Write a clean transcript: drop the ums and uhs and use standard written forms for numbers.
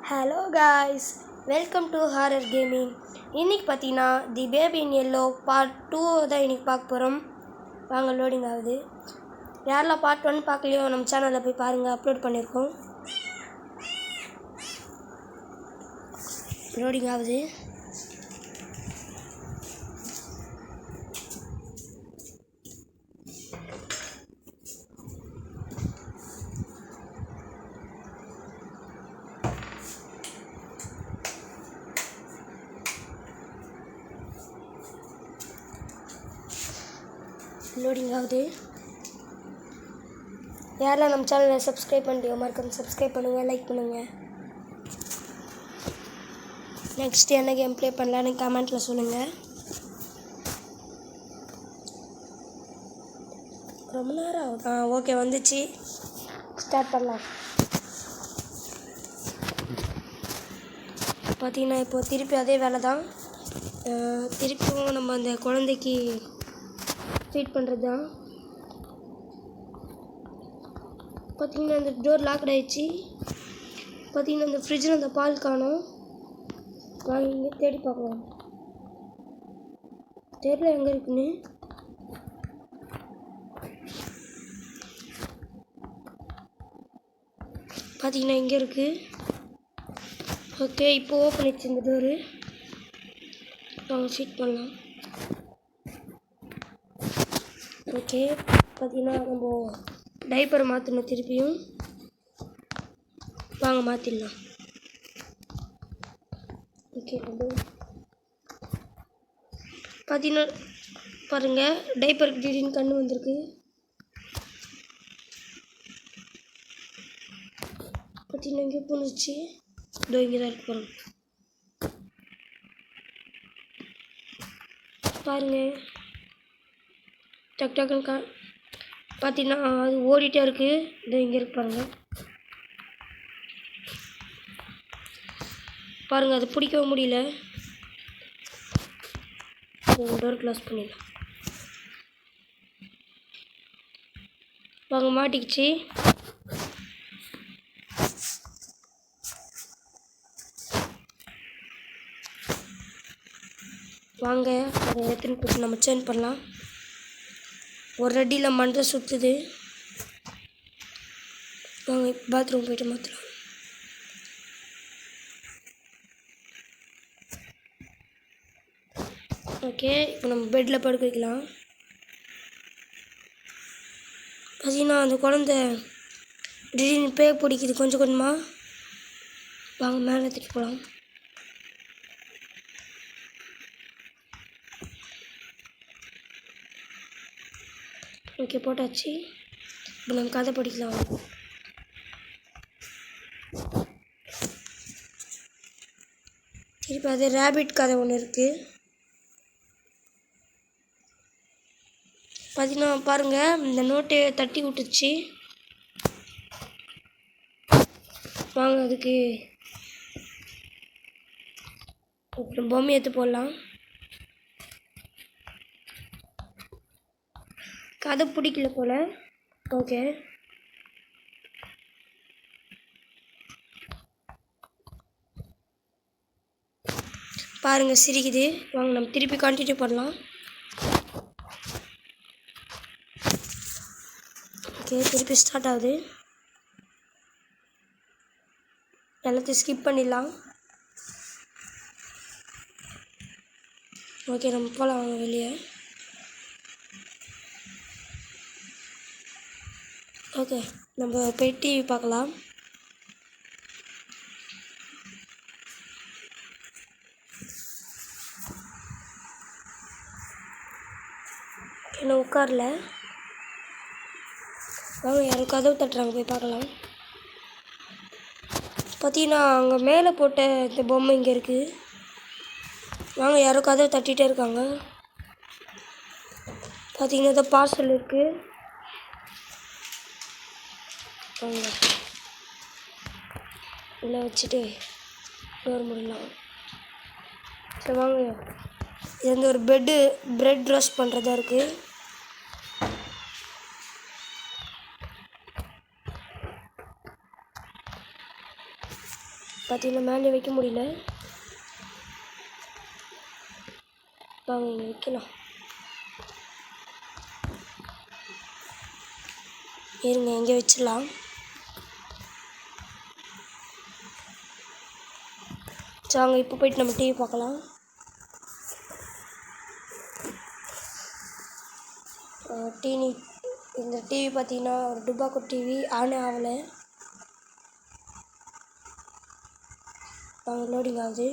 Hello guys, welcome to horror gaming. இன்றைக்கி பார்த்தீங்கன்னா தி baby இன் yellow part 2 தான் இன்றைக்கி பார்க்க போகிறோம். வாங்க, லோடிங் ஆகுது. யாரெல்லாம் பார்ட் 1 பார்க்கலையோ நம்ம சேனலில் போய் பாருங்கள், அப்லோட் பண்ணியிருக்கோம். லோடிங் ஆகுது. லோடிங் ஆகுது. யாரெல்லாம் நம்ம சேனலை சப்ஸ்கிரைப் பண்ணிட்டு மறக்காம சப்ஸ்கிரைப் பண்ணுங்கள், லைக் பண்ணுங்கள். நெக்ஸ்ட் என்ன கேம் ப்ளே பண்ணலான்னு கமெண்ட்டில் சொல்லுங்கள். ரொம்ப நேரம் ஆகுது. ஓகே, வந்துச்சு. ஸ்டார்ட் பண்ணலாம். பார்த்தீங்கன்னா இப்போது திருப்பி அதே வேலை தான். திருப்பியும் நம்ம அந்த குழந்தைக்கு ஃபீட் பண்ணுறது தான். பார்த்திங்கன்னா அந்த டோர் லாக்ட் ஆகிடுச்சு. பார்த்திங்கன்னா அந்த ஃப்ரிட்ஜில் அந்த பால் காணும். வாங்கி இங்கே தேடி பார்க்கலாம். தெரியல எங்கே இருக்குன்னு. பார்த்திங்கன்னா இங்கே இருக்குது. ஓகே, இப்போ ஓப்பன் ஆயிடுச்சு இந்த டோரு. வாங்க ஃபீட் பண்ணலாம். ஓகே, பார்த்திங்கன்னா நம்ம டைப்பரை மாற்றணும். திருப்பியும் வாங்க மாற்றிடலாம். ஓகே, பார்த்திங்கன்னா பாருங்கள், டைப்பருக்கு திடீர்னு கண்ணு வந்திருக்கு. பார்த்திங்கன்னா இங்கே புனிச்சு இதோ இங்கே தான் இருக்கு பாருங்கள். டக் டக்குன்னு பார்த்தீங்கன்னா அது ஓடிட்டே இருக்குது. இதோ இங்கே இருக்கு பாருங்கள். பாருங்கள், அது பிடிக்கவும் முடியல. டோர் க்ளோஸ் பண்ணிடலாம். வாங்க, மாட்டிக்கிச்சு. வாங்க அதை எடுத்துன்னு போட்டு நம்ம சேஞ்ச் பண்ணலாம். ஒரு அடியில் மண்டை சுற்றுது. வாங்க பாத்ரூம் போய்ட்டு மாற்றலாம். ஓகே, இப்போ நம்ம பெட்டில் படுக்க வைக்கலாம். பார்த்தீங்கன்னா அந்த குழந்தை திடீர்னு பேய் பிடிக்குது கொஞ்சம் கொஞ்சமாக. வாங்க மேலே எடுத்துகிட்டு போகலாம். ஓகே, போட்டாச்சு. இப்போ நம்ம கதை படிக்கலாம். திருப்பி அது ரேபிட் கதை ஒன்று இருக்குது. பார்த்தீங்கன்னா பாருங்கள், இந்த நோட்டை தட்டி விட்டுச்சு. வாங்க அதுக்கு அப்புறம் பொம்மை எடுத்து போடலாம். கதை பிடிக்கல போல். ஓகே, பாருங்கள் சிரிக்குது. வாங்க நம்ம திருப்பி கண்டினியூ பண்ணலாம். ஓகே, திருப்பி ஸ்டார்ட் ஆகுது. எல்லாத்தையும் ஸ்கிப் பண்ணிடலாம். ஓகே, நம்ம போகலாம். வாங்க வெளியே. ஓகே, நம்ம போய் டிவி பார்க்கலாம். என்ன உட்காரல. வாங்க யாரும் கதவு தட்டுறாங்க, போய் பார்க்கலாம். பார்த்தீங்கன்னா அங்கே மேலே போட்ட இந்த பொம்மை இங்கே இருக்குது. வாங்க யாரோ கதவை தட்டிகிட்டே இருக்காங்க. பார்த்தீங்கன்னா இந்த பார்சல் இருக்குது. வாங்க உள்ளே வச்சுட்டு டோர் முடியலாம். சரி வாங்க, இது வந்து ஒரு பிரெட் ரோஸ்ட் பண்ணுறதா இருக்குது. பார்த்தீங்கன்னா மேலே வைக்க முடியல. வாங்க இங்கே வைக்கலாம். இருங்க இங்கே வச்சிடலாம். ஸோ அங்கே இப்போ போய்ட்டு நம்ம டிவி பார்க்கலாம். டிவி இந்த டிவி பார்த்தீங்கன்னா ஒரு டுபாக்கூர் டிவி ஆனே ஆகலை. லோடிங் ஆகுது.